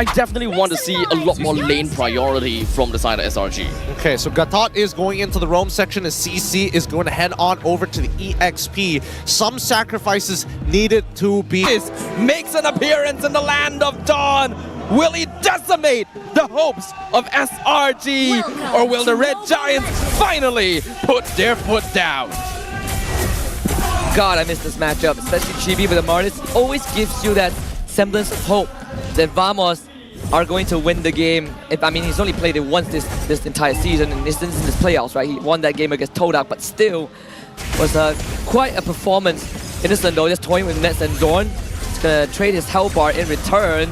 I definitely want to see a lot more lane priority from the side of SRG. Okay, so Gatot is going into the roam section as CC is going to head on over to the EXP. Some sacrifices needed to be... Makes an appearance in the land of Dawn. Will he decimate the hopes of SRG? Or will the Red Giants finally put their foot down? God, I miss this matchup, especially Chibi with the Martis. Always gives you that semblance of hope that Vamos are going to win the game. I mean, he's only played it once this entire season, and this is his playoffs, right? He won that game against Todak, but still was quite a performance. Innocent though, just toying with Nets and Zorn. He's gonna trade his health bar in return.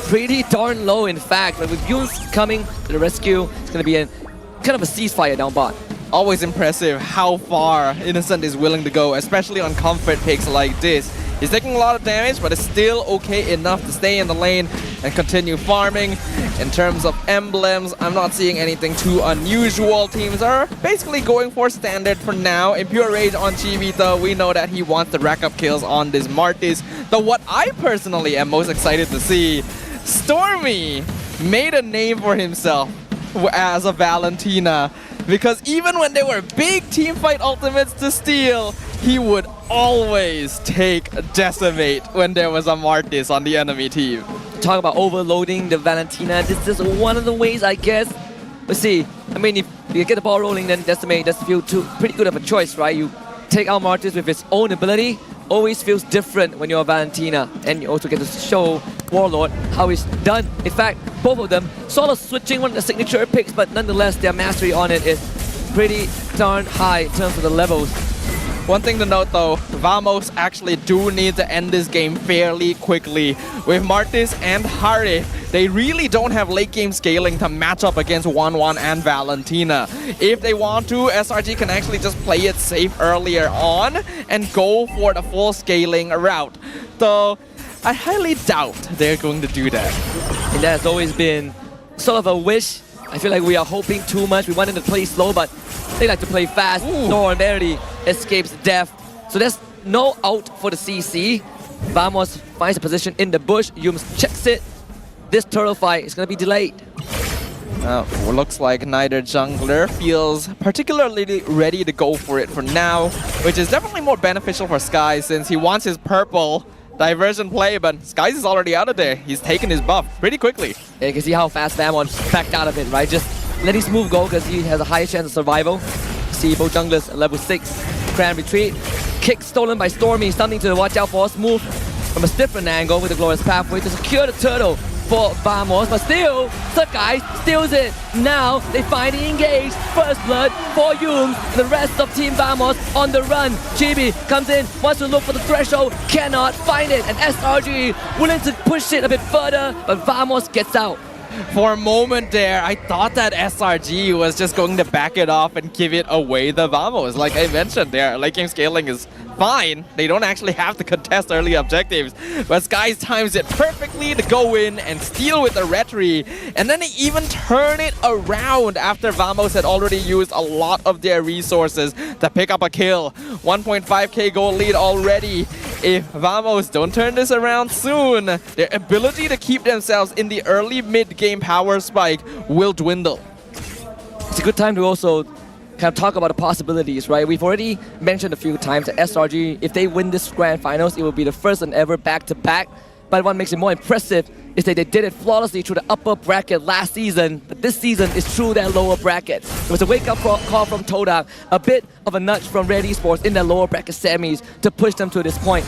Pretty darn low, in fact, but with Yoons coming to the rescue, it's gonna be kind of a ceasefire down bot. Always impressive how far Innocent is willing to go, especially on comfort picks like this. He's taking a lot of damage, but it's still okay enough to stay in the lane and continue farming. In terms of emblems, I'm not seeing anything too unusual. Teams are basically going for standard for now. In Pure Rage on Chibi, though, we know that he wants to rack up kills on this Martis. Though what I personally am most excited to see, Stormy made a name for himself as a Valentina. Because even when there were big teamfight ultimates to steal, he would always take Decimate when there was a Martis on the enemy team. Talk about overloading the Valentina. This is one of the ways, I guess. Let's see. I mean, if you get the ball rolling, then Decimate does feel pretty good of a choice, right? You take out Martis with his own ability. Always feels different when you're a Valentina, and you also get to show Warlord how it's done. In fact, both of them sort of switching one of the signature picks, but nonetheless, their mastery on it is pretty darn high in terms of the levels. One thing to note though, Vamos actually do need to end this game fairly quickly. With Martis and Harry, they really don't have late game scaling to match up against 1-1 and Valentina. If they want to, SRG can actually just play it safe earlier on and go for the full scaling route. Though, I highly doubt they're going to do that. And that has always been sort of a wish. I feel like we are hoping too much. We wanted to play slow, but they like to play fast. Norn barely escapes death. So there's no out for the CC. Vamos finds a position in the bush. Yums checks it. This turtle fight is going to be delayed. Looks like neither jungler feels particularly ready to go for it for now, which is definitely more beneficial for Sky since he wants his purple diversion play, but Skies is already out of there. He's taken his buff pretty quickly. Yeah, you can see how fast Vamon backed out of it, right? Just let his move go because he has a higher chance of survival. See both junglers at level 6. Cran retreat. Kick stolen by Stormy. Something to watch out for. Move from a different angle with the Glorious Pathway to secure the turtle for Vamos, but still, Sakai steals it. Now they finally engage. First blood for Yums. The rest of Team Vamos on the run. Chibi comes in, wants to look for the threshold, cannot find it. And SRG willing to push it a bit further, but Vamos gets out. For a moment there, I thought that SRG was just going to back it off and give it away the Vamos. Like I mentioned there, late game scaling is fine. They don't actually have to contest early objectives. But Skies times it perfectly to go in and steal with the Retry. And then they even turn it around after Vamos had already used a lot of their resources to pick up a kill. 1.5k gold lead already. If Vamos don't turn this around soon, their ability to keep themselves in the early mid-game power spike will dwindle. It's a good time to also kind of talk about the possibilities, right? We've already mentioned a few times that SRG, if they win this grand finals, it will be the first and ever back-to-back. But what makes it more impressive is that they did it flawlessly through the upper bracket last season, but this season is through that lower bracket. It was a wake-up call from Todak, a bit of a nudge from Red eSports in their lower bracket semis to push them to this point.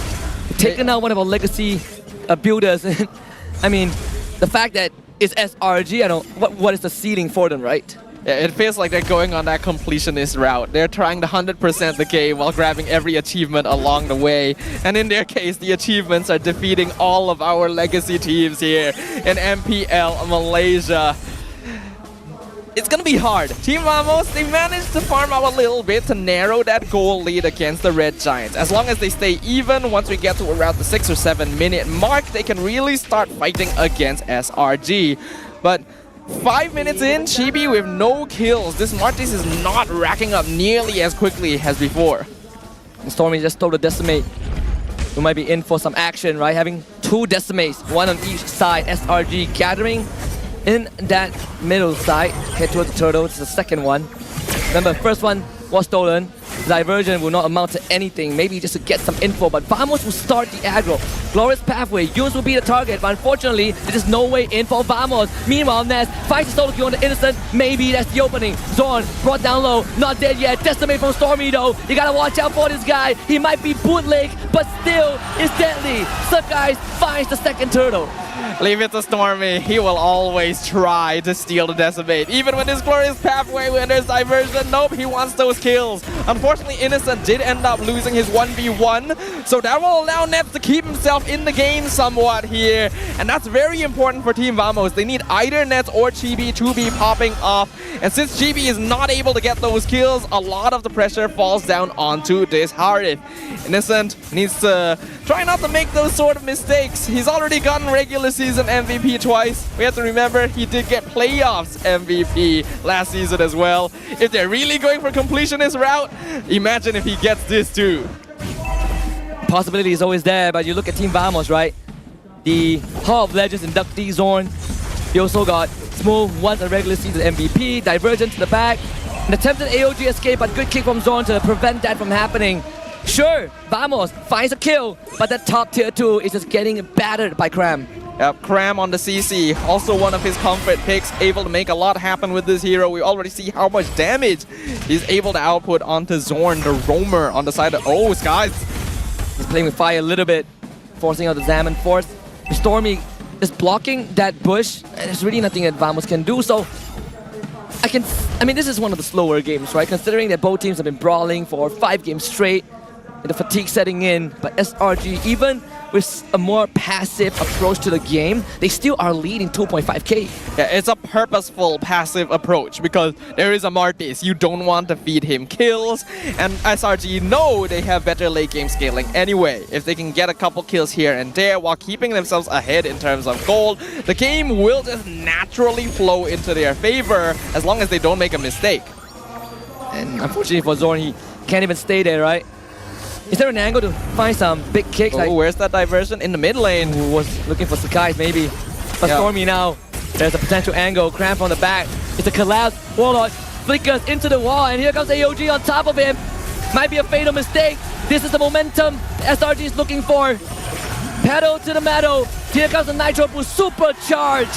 Taking out one of our legacy builders, I mean, the fact that it's SRG, I don't what is the ceiling for them, right? Yeah, it feels like they're going on that completionist route. They're trying to 100% the game while grabbing every achievement along the way. And in their case, the achievements are defeating all of our legacy teams here in MPL Malaysia. It's gonna be hard. Team Vamos, they managed to farm out a little bit to narrow that goal lead against the Red Giants. As long as they stay even, once we get to around the 6 or 7 minute mark, they can really start fighting against SRG. But 5 minutes in, Chibi with no kills. This Martis is not racking up nearly as quickly as before. And Stormy just stole the Decimate. We might be in for some action, right? Having 2 decimates, 1 on each side. SRG gathering in that middle side. Head towards the turtle. This is the second one. Remember, first one was stolen. Diversion will not amount to anything, maybe just to get some info, but Vamos will start the aggro. Glorious pathway, Yunes will be the target, but unfortunately, there's no way in for Vamos. Meanwhile, Ness fights the solo kill on the Innocent, maybe that's the opening. Zorn brought down low, not dead yet, decimate from Stormy though. You gotta watch out for this guy, he might be bootleg, but still is deadly. Surprise finds the second turtle. Leave it to Stormy. He will always try to steal the decimate. Even with his glorious pathway, when there's diversion, nope, he wants those kills. Unfortunately, Innocent did end up losing his 1v1, so that will allow Nets to keep himself in the game somewhat here. And that's very important for Team Vamos. They need either Nets or Chibi to be popping off. And since Chibi is not able to get those kills, a lot of the pressure falls down onto this Harith. Innocent needs to try not to make those sort of mistakes. He's already gotten regular season MVP twice. We have to remember he did get playoffs MVP last season as well. If they're really going for completionist route, imagine if he gets this too. Possibility is always there, but you look at Team Vamos, right? The Hall of Legends inductee Zorn. He also got Smooth, once a regular season MVP, Divergent to the back. An attempted AOG escape, but good kick from Zorn to prevent that from happening. Sure, Vamos finds a kill, but that top tier 2 is just getting battered by Cram. Yep, Cram on the CC, also one of his comfort picks, able to make a lot happen with this hero. We already see how much damage he's able to output onto Zorn, the roamer on the side of... Oh, Skies! He's playing with fire a little bit, forcing out the Zaman Force. Stormy is blocking that bush, and there's really nothing that Vamos can do, so... I mean, this is one of the slower games, right? Considering that both teams have been brawling for 5 games straight, and the fatigue setting in, but SRG, even with a more passive approach to the game, they still are leading 2.5k. Yeah, it's a purposeful passive approach because there is a Martis. You don't want to feed him kills, and SRG know they have better late game scaling anyway. If they can get a couple kills here and there while keeping themselves ahead in terms of gold, the game will just naturally flow into their favor as long as they don't make a mistake. And unfortunately for Zorn, he can't even stay there, right? Is there an angle to find some big kicks? Oh, where's that diversion? In the mid lane. Who was looking for Sakai's maybe. But Stormy now, there's a potential angle. Cram from the back. It's a collapse. Warlord flickers into the wall, and here comes AOG on top of him. Might be a fatal mistake. This is the momentum SRG is looking for. Pedal to the metal. Here comes the Nitro Boost, supercharged.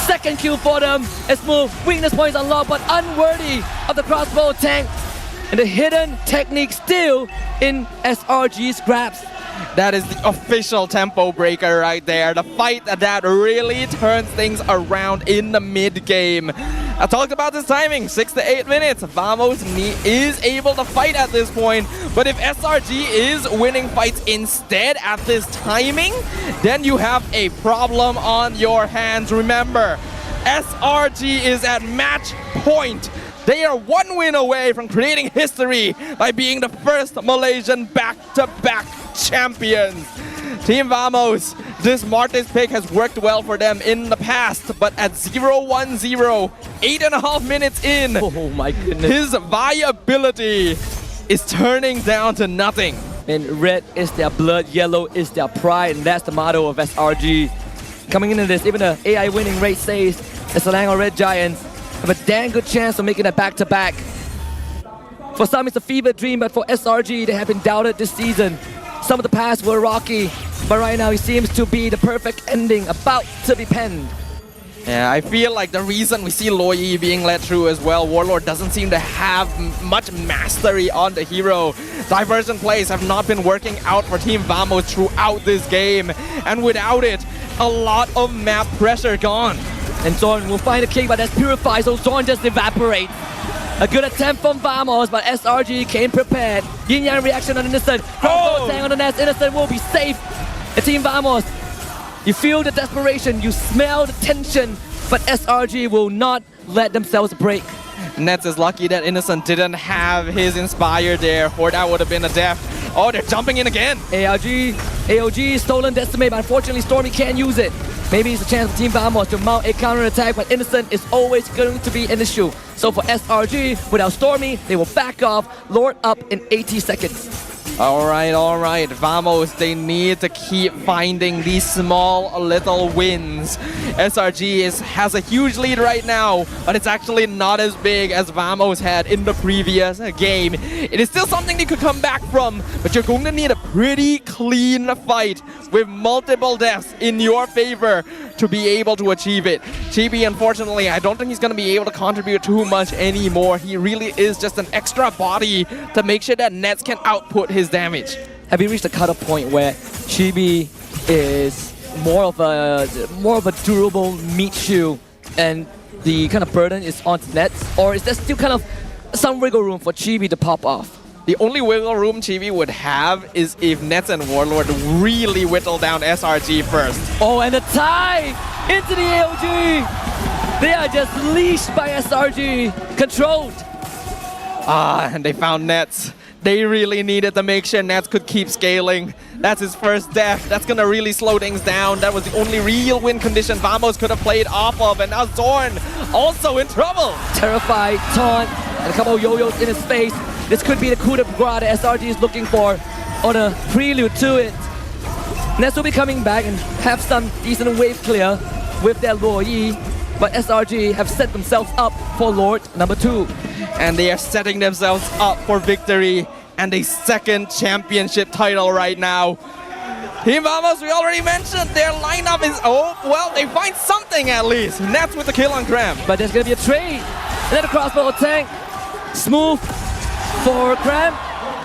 Second kill for them. A smooth weakness points unlocked, but unworthy of the crossbow tank. And the hidden technique still in SRG's grasp. That is the official tempo breaker right there. The fight that really turns things around in the mid game. I talked about this timing, 6 to 8 minutes. Vamos is able to fight at this point, but if SRG is winning fights instead at this timing, then you have a problem on your hands. Remember, SRG is at match point. They are 1 win away from creating history by being the first Malaysian back-to-back champions. Team Vamos, this Martis pick has worked well for them in the past, but at 0-1-0, 8.5 minutes in, oh my goodness, his viability is turning down to nothing. And red is their blood, yellow is their pride, and that's the motto of SRG. Coming into this, even the AI winning rate says the Selangor Red Giants have a damn good chance of making a back-to-back. For some, it's a fever dream, but for SRG, they have been doubted this season. Some of the past were rocky, but right now it seems to be the perfect ending about to be penned. Yeah, I feel like the reason we see Loyi being led through as well, Warlord doesn't seem to have much mastery on the hero. Diversion plays have not been working out for Team Vamos throughout this game, and without it, a lot of map pressure gone. And Zorn will find a kick, but that's purified, so Zorn just evaporates. A good attempt from Vamos, but SRG came prepared. Yin Yang reaction on Innocent. Crossbow attack on the Nest. Innocent will be safe. The Team Vamos, you feel the desperation, you smell the tension, but SRG will not let themselves break. Nets is lucky that Innocent didn't have his Inspire there, or that would have been a death. Oh, they're jumping in again. AOG stolen Decimate, but unfortunately Stormy can't use it. Maybe it's a chance for Team Vamos to mount a counter-attack, but Innocent is always going to be an issue. So for SRG, without Stormy, they will back off, Lord up in 80 seconds. All right. Vamos, they need to keep finding these small little wins. SRG has a huge lead right now, but it's actually not as big as Vamos had in the previous game. It is still something they could come back from, but you're going to need a pretty clean fight with multiple deaths in your favor to be able to achieve it. Chibi, unfortunately, I don't think he's going to be able to contribute too much anymore. He really is just an extra body to make sure that Nets can output his damage. Have you reached a cutoff point where Chibi is more of a durable meat shoe and the kind of burden is on Nets? Or is there still kind of some wiggle room for Chibi to pop off? The only wiggle room Chibi would have is if Nets and Warlord really whittle down SRG first. Oh, and the tie into the AOG. They are just leashed by SRG, controlled. And they found Nets. They really needed to make sure Nets could keep scaling. That's his first death. That's gonna really slow things down. That was the only real win condition Vamos could have played off of, and now Zorn also in trouble. Terrified, taunt, and a couple of yo-yos in his face. This could be the coup de grace that SRG is looking for, or the prelude to it. Nets will be coming back and have some decent wave clear with their Luo Yi, but SRG have set themselves up for Lord number 2. And they are setting themselves up for victory and a second championship title right now. Team Vamos, we already mentioned, their lineup is, they find something at least. Nets with the kill on Cram. But there's gonna be a trade. Another crossbow tank. Smooth for Cram.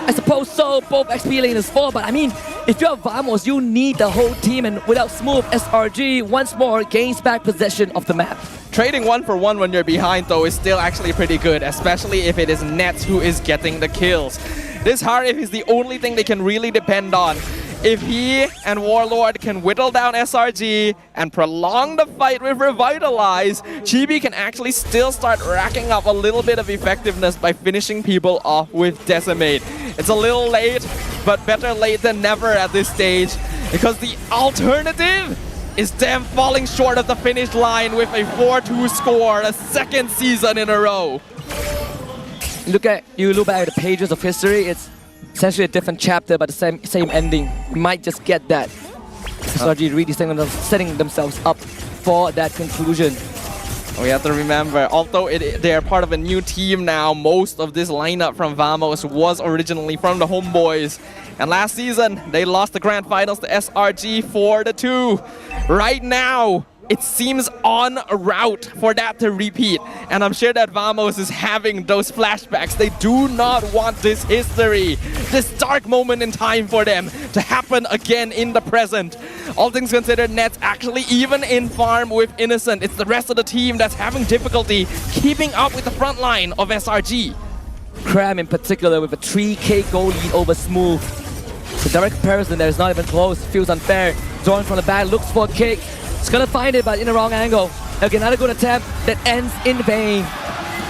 I suppose so, both XP lane is full, but I mean, if you're Vamos, you need the whole team, and without Smooth, SRG once more gains back possession of the map. Trading 1-for-1 when you're behind though is still actually pretty good, especially if it is Nets who is getting the kills. This Harif is the only thing they can really depend on. If he and Warlord can whittle down SRG and prolong the fight with Revitalize, Chibi can actually still start racking up a little bit of effectiveness by finishing people off with Decimate. It's a little late, but better late than never at this stage, because the alternative is them falling short of the finish line with a 4-2 score, a second season in a row. You look back at the pages of history, it's essentially a different chapter, but the same ending. We might just get that. SRG really setting themselves up for that conclusion. We have to remember, although they are part of a new team now, most of this lineup from Vamos was originally from the Homeboys. And last season, they lost the grand finals to SRG 4-2. Right now, it seems on route for that to repeat. And I'm sure that Vamos is having those flashbacks. They do not want this history, this dark moment in time for them to happen again in the present. All things considered, Nets actually even in farm with Innocent. It's the rest of the team that's having difficulty keeping up with the front line of SRG. Cram in particular with a 3k goal lead over Smooth. The direct comparison there is not even close. Feels unfair. Zorn from the back looks for a kick. He's gonna find it, but in the wrong angle. Again, another good attempt that ends in vain.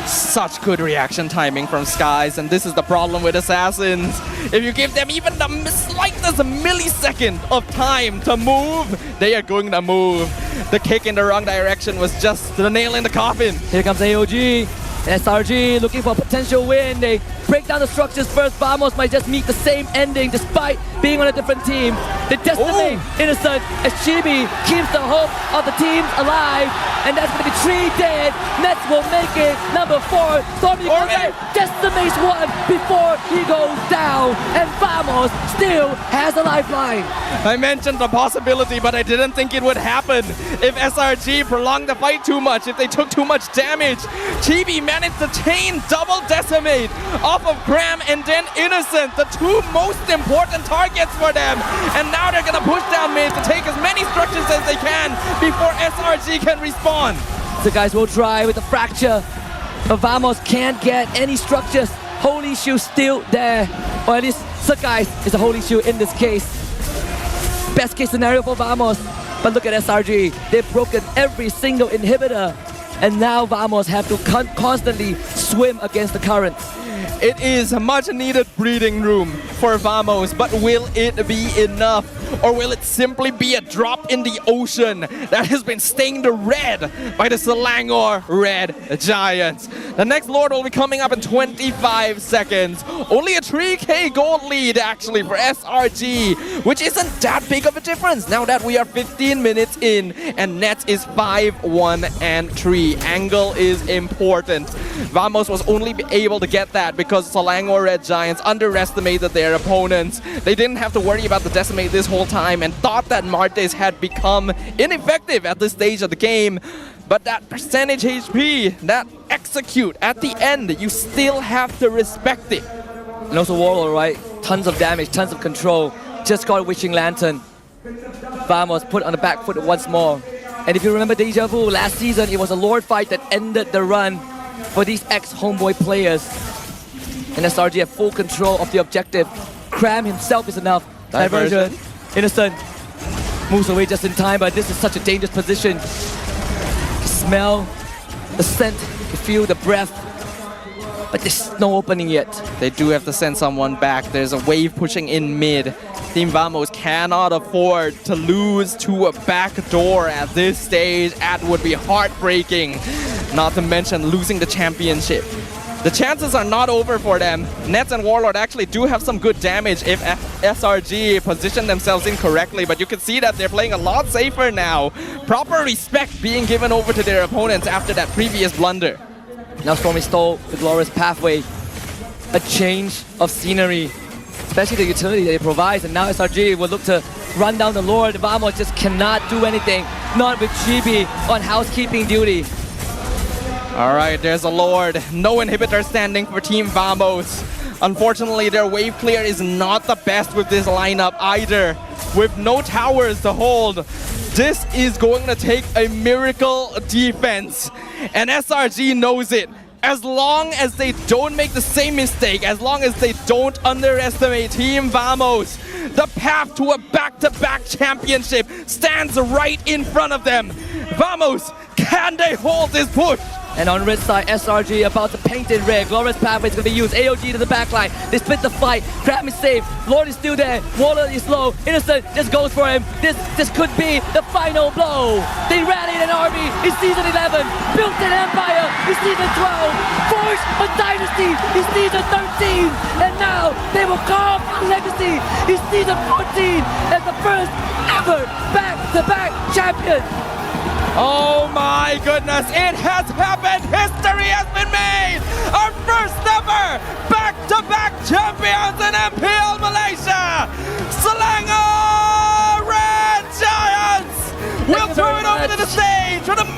Such good reaction timing from Skies, and this is the problem with Assassins. If you give them even the slightest millisecond of time to move, they are going to move. The kick in the wrong direction was just the nail in the coffin. Here comes AOG. SRG looking for a potential win. They break down the structures first. Vamos might just meet the same ending despite being on a different team. They decimate Innocent as Chibi keeps the hope of the teams alive. And that's going to be 3 dead. Nets will make it. Number 4, Stormy decimates one before he goes down. And Vamos still has a lifeline. I mentioned the possibility, but I didn't think it would happen. If SRG prolonged the fight too much, if they took too much damage, Chibi managed to chain double decimate off of Graham and then Innocent, the 2 most important targets for them. And now they're gonna push down mid to take as many structures as they can before SRG can respawn. The guys will try with the fracture, but Vamos can't get any structures. Holy Shoe still there, or at least Sakai is a Holy Shoe in this case. Best case scenario for Vamos, but look at SRG. They've broken every single inhibitor. And now Vamos have to constantly swim against the current. It is a much needed breathing room for Vamos, but will it be enough? Or will it simply be a drop in the ocean that has been stained red by the Selangor Red Giants? The next Lord will be coming up in 25 seconds. Only a 3k gold lead actually for SRG, which isn't that big of a difference now that we are 15 minutes in and net is 5-1-3. Angle is important. Vamos was only able to get that because Selangor Red Giants underestimated their opponents. They didn't have to worry about the decimate this whole time and thought that Martes had become ineffective at this stage of the game. But that percentage HP, that execute at the end, you still have to respect it. And also Warlord, right? Tons of damage, tons of control. Just got a Wishing Lantern. Vamos put on the back foot once more. And if you remember Deja Vu, last season it was a Lord fight that ended the run for these ex-Homeboy players. And SRG have full control of the objective. Cram himself is enough. Diversion. Innocent moves away just in time, but this is such a dangerous position. The smell, the scent, the feel, the breath. But there's no opening yet. They do have to send someone back. There's a wave pushing in mid. Team Vamos cannot afford to lose to a back door at this stage. That would be heartbreaking. Not to mention losing the championship. The chances are not over for them. Nets and Warlord actually do have some good damage if SRG position themselves incorrectly, but you can see that they're playing a lot safer now. Proper respect being given over to their opponents after that previous blunder. Now Stormy stole the glorious pathway. A change of scenery, especially the utility that it provides, and now SRG will look to run down the Lord. Vamos just cannot do anything, not with Chibi on housekeeping duty. Alright, there's a Lord. No inhibitor standing for Team Vamos. Unfortunately, their wave clear is not the best with this lineup either. With no towers to hold, this is going to take a miracle defense. And SRG knows it. As long as they don't make the same mistake, as long as they don't underestimate Team Vamos, the path to a back-to-back championship stands right in front of them. Vamos, can they hold this push? And on red side, SRG about to paint in red. Glorious pathway is going to be used. AOG to the backline. They split the fight. Crab is safe. Lord is still there. Warlord is low. Innocent just goes for him. This could be the final blow. They rallied an army in Season 11. Built an empire in Season 12. Forged a dynasty in Season 13. And now they will carve a legacy in Season 14 as the first ever back-to-back champion. Oh my goodness, it has happened! History has been made! Our first ever back-to-back champions in MPL Malaysia! Selangor Red Giants! We'll throw it over to the stage for the